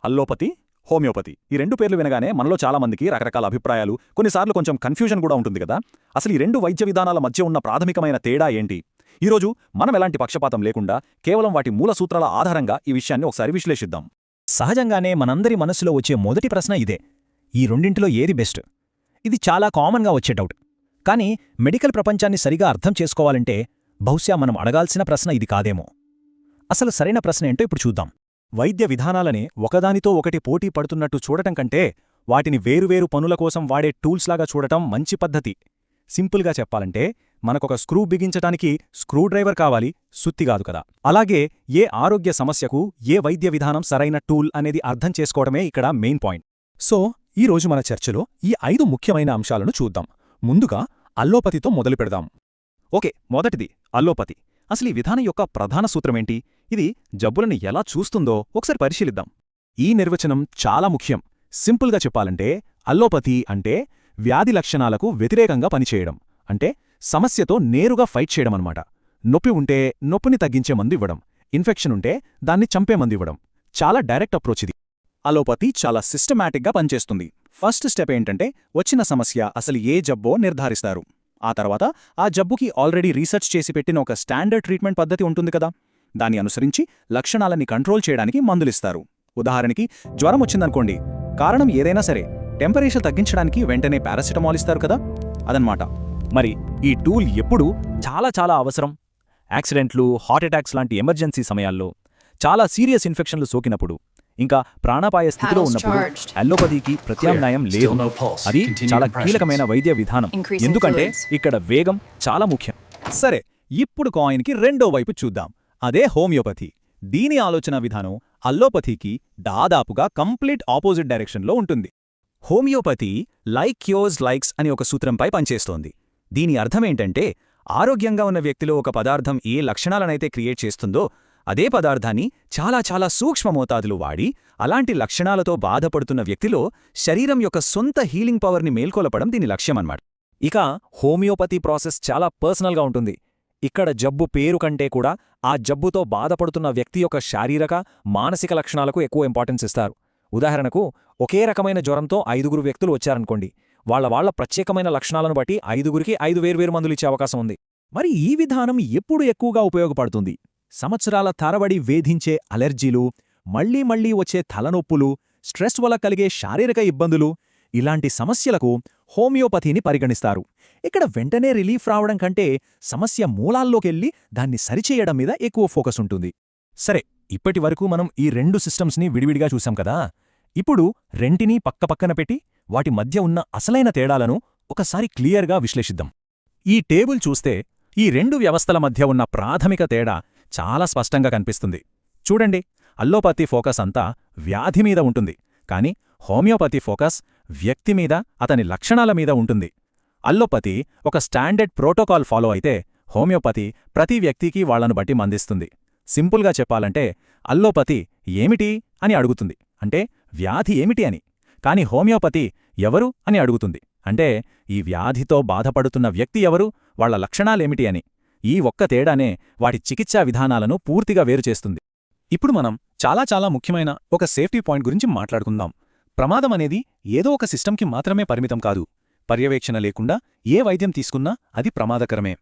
Allopathy, homeopathy ఈ రెండు పేర్లు వినగానే మనలో చాలామందికి రకరకాల అభిప్రాయాలు, కొన్నిసార్లు కొంచెం కన్ఫ్యూజన్ కూడా ఉంటుంది కదా. అసలు ఈ రెండు వైద్య విధానాల మధ్య ఉన్న ప్రాథమికమైన తేడా ఏంటి? ఈరోజు మనం ఎలాంటి పక్షపాతం లేకుండా కేవలం వాటి మూల సూత్రాల ఆధారంగా ఈ విషయాన్ని ఒకసారి విశ్లేషిద్దాం. సహజంగానే మనందరి మనసులో వచ్చే మొదటి ప్రశ్న ఇదే, ఈ రెండింటిలో ఏది బెస్ట్? ఇది చాలా కామన్గా వచ్చే డౌట్. కానీ మెడికల్ ప్రపంచాన్ని సరిగా అర్థం చేసుకోవాలంటే బహుశా మనం అడగాల్సిన ప్రశ్న ఇది కాదేమో. అసలు సరైన ప్రశ్న ఏంటో ఇప్పుడు చూద్దాం. వైద్య విధానాలని ఒకదానితో ఒకటి పోటీ పడుతున్నట్టు చూడటం కంటే వాటిని వేరువేరు పనుల కోసం వాడే టూల్స్లాగా చూడటం మంచి పద్ధతి. సింపుల్గా చెప్పాలంటే మనకొక స్క్రూ బిగించటానికి స్క్రూ డ్రైవర్ కావాలి, సుత్తి కాదు కదా. అలాగే ఏ ఆరోగ్య సమస్యకు ఏ వైద్య విధానం సరైన టూల్ అనేది అర్థం చేసుకోవడమే ఇక్కడ మెయిన్ పాయింట్. సో ఈరోజు మన చర్చలో ఈ 5 ముఖ్యమైన అంశాలను చూద్దాం. ముందుగా అల్లోపతితో మొదలు పెడదాం. ఓకే, మొదటిది అల్లోపతి. అసలు ఈ విధానం యొక్క ప్రధాన సూత్రమేంటి? ఇది జబ్బులను ఎలా చూస్తుందో ఒకసారి పరిశీలిద్దాం. ఈ నిర్వచనం చాలా ముఖ్యం. సింపుల్గా చెప్పాలంటే అల్లోపతి అంటే వ్యాధి లక్షణాలకు వ్యతిరేకంగా పనిచేయడం. అంటే సమస్యతో నేరుగా ఫైట్ చేయడమన్నమాట. నొప్పి ఉంటే నొప్పిని తగ్గించే మందు ఇవ్వడం, ఇన్ఫెక్షన్ ఉంటే దాన్ని చంపే మందు ఇవ్వడం. చాలా డైరెక్ట్ అప్రోచ్ ఇది. అలోపతి చాలా సిస్టమాటిక్గా పనిచేస్తుంది. ఫస్ట్ స్టెప్ ఏంటంటే వచ్చిన సమస్య అసలు ఏ జబ్బో నిర్ధారిస్తారు. ఆ తర్వాత ఆ జబ్బుకి ఆల్రెడీ రీసెర్చ్ చేసి పెట్టిన ఒక స్టాండర్డ్ ట్రీట్మెంట్ పద్ధతి ఉంటుంది కదా, దాన్ని అనుసరించి లక్షణాలని కంట్రోల్ చేయడానికి మందులిస్తారు. ఉదాహరణకి జ్వరం వచ్చిందనుకోండి, కారణం ఏదైనా సరే టెంపరేచర్ తగ్గించడానికి వెంటనే పారాసిటమాల్ ఇస్తారు కదా, అదన్మాట. మరి ఈ టూల్ ఎప్పుడు చాలా చాలా అవసరం? యాక్సిడెంట్లు, హార్ట్ అటాక్స్ లాంటి ఎమర్జెన్సీ సమయాల్లో, చాలా సీరియస్ ఇన్ఫెక్షన్లు సోకినప్పుడు, ఇంకా ప్రాణాపాయ స్థితిలో ఉన్నప్పుడు అల్లోపతికి ప్రత్యామ్నాయం లేదు. అది చాలా కీలకమైన వైద్య విధానం, ఎందుకంటే ఇక్కడ వేగం చాలా ముఖ్యం. సరే, ఇప్పుడు కాయిన్కి రెండో వైపు చూద్దాం. అదే హోమియోపతి. దీని ఆలోచన విధానం అల్లోపతికి దాదాపుగా కంప్లీట్ ఆపోజిట్ డైరెక్షన్లో ఉంటుంది. హోమియోపతి లైక్ క్యూర్స్ లైక్స్ అని ఒక సూత్రంపై పనిచేస్తోంది. దీని అర్థమేంటంటే ఆరోగ్యంగా ఉన్న వ్యక్తిలో ఒక పదార్థం ఏ లక్షణాలనైతే క్రియేట్ చేస్తుందో అదే పదార్థాన్ని చాలా చాలా సూక్ష్మ మోతాదులు వాడి అలాంటి లక్షణాలతో బాధపడుతున్న వ్యక్తిలో శరీరం యొక్క సొంత హీలింగ్ పవర్ని మేల్కొలపడం దీని లక్ష్యమన్నమాట. ఇక హోమియోపతి ప్రాసెస్ చాలా పర్సనల్గా ఉంటుంది. ఇక్కడ జబ్బు పేరు కంటే కూడా ఆ జబ్బుతో బాధపడుతున్న వ్యక్తి యొక్క శారీరక, మానసిక లక్షణాలకు ఎక్కువ ఇంపార్టెన్స్ ఇస్తారు. ఉదాహరణకు ఒకే రకమైన జ్వరంతో 5 వ్యక్తులు వచ్చారనుకోండి, వాళ్ళ ప్రత్యేకమైన లక్షణాలను బట్టి 5కి 5 వేర్వేరు మందులు ఇచ్చే అవకాశం ఉంది. మరి ఈ విధానం ఎప్పుడు ఎక్కువగా ఉపయోగపడుతుంది? సంవత్సరాల తరబడి వేధించే అలెర్జీలు, మళ్లీ మళ్లీ వచ్చే తలనొప్పులు, స్ట్రెస్ వల్ల కలిగే శారీరక ఇబ్బందులు, ఇలాంటి సమస్యలకు హోమియోపతిని పరిగణిస్తారు. ఇక్కడ వెంటనే రిలీఫ్ రావడం కంటే సమస్య మూలాల్లోకెళ్ళి దాన్ని సరిచేయడం మీద ఎక్కువ ఫోకస్ ఉంటుంది. సరే, ఇప్పటివరకు మనం ఈ 2 సిస్టమ్స్ని విడివిడిగా చూసాం కదా. ఇప్పుడు రెంటినీ పక్కపక్కన పెట్టి వాటి మధ్య ఉన్న అసలైన తేడాలను ఒకసారి క్లియర్గా విశ్లేషిద్దాం. ఈ టేబుల్ చూస్తే ఈ 2 వ్యవస్థల మధ్య ఉన్న ప్రాథమిక తేడా చాలా స్పష్టంగా కనిపిస్తుంది. చూడండి, అల్లోపతి ఫోకస్ అంతా వ్యాధి మీద ఉంటుంది, కానీ హోమియోపతి ఫోకస్ వ్యక్తి మీద, అతని లక్షణాల మీద ఉంటుంది. అల్లోపతి ఒక స్టాండర్డ్ ప్రోటోకాల్ ఫాలో అయితే హోమియోపతి ప్రతి వ్యక్తికి వాళ్లను బట్టి మందిస్తుంది. సింపుల్గా చెప్పాలంటే అల్లోపతి ఏమిటి అని అడుగుతుంది, అంటే వ్యాధి ఏమిటి అని. కాని హోమియోపతి ఎవరు అని అడుగుతుంది, అంటే ఈ వ్యాధితో బాధపడుతున్న వ్యక్తి ఎవరు, వాళ్ల లక్షణాలేమిటి అని. ఈ ఒక్క తేడానే వాటి చికిత్సా విధానాలను పూర్తిగా వేరుచేస్తుంది. ఇప్పుడు మనం చాలా చాలా ముఖ్యమైన ఒక సేఫ్టీ పాయింట్ గురించి మాట్లాడుకుందాం. ప్రమాదం అనేది ఏదో ఒక సిస్టంకి మాత్రమే పరిమితం కాదు. పర్యవేక్షణ లేకుండా ఏ వైద్యం తీసుకున్నా అది ప్రమాదకరమే.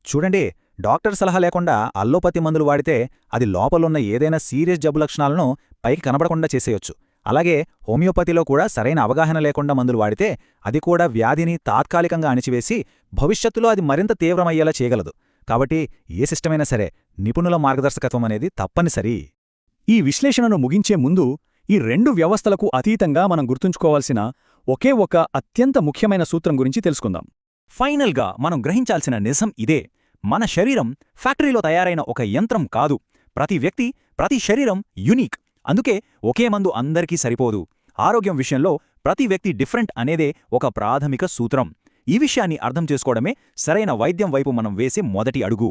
చూడండి, డాక్టర్ సలహా లేకుండా అల్లోపతి మందులు వాడితే అది లోపలున్న ఏదైనా సీరియస్ జబ్బు లక్షణాలను పైకి కనబడకుండా చేసేయొచ్చు. అలాగే హోమియోపతిలో కూడా సరైన అవగాహన లేకుండా మందులు వాడితే అది కూడా వ్యాధిని తాత్కాలికంగా అణిచివేసి భవిష్యత్తులో అది మరింత తీవ్రమయ్యేలా చేయగలదు. కాబట్టి ఏ సిస్టమైనా సరే నిపుణుల మార్గదర్శకత్వం అనేది తప్పనిసరి. ఈ విశ్లేషణను ముగించే ముందు ఈ 2 వ్యవస్థలకు అతీతంగా మనం గుర్తుంచుకోవాల్సిన ఒకే ఒక అత్యంత ముఖ్యమైన సూత్రం గురించి తెలుసుకుందాం. ఫైనల్గా మనం గ్రహించాల్సిన నిజం ఇదే: మన శరీరం ఫ్యాక్టరీలో తయారైన ఒక యంత్రం కాదు. ప్రతి వ్యక్తి, ప్రతి శరీరం యునీక్. అందుకే ఒకే మందు అందరికీ సరిపోదు. ఆరోగ్యం విషయంలో ప్రతి వ్యక్తి డిఫరెంట్ అనేదే ఒక ప్రాథమిక సూత్రం. ఈ విషయాన్ని అర్థం చేసుకోవడమే సరైన వైద్యం వైపు మనం వేసే మొదటి అడుగు.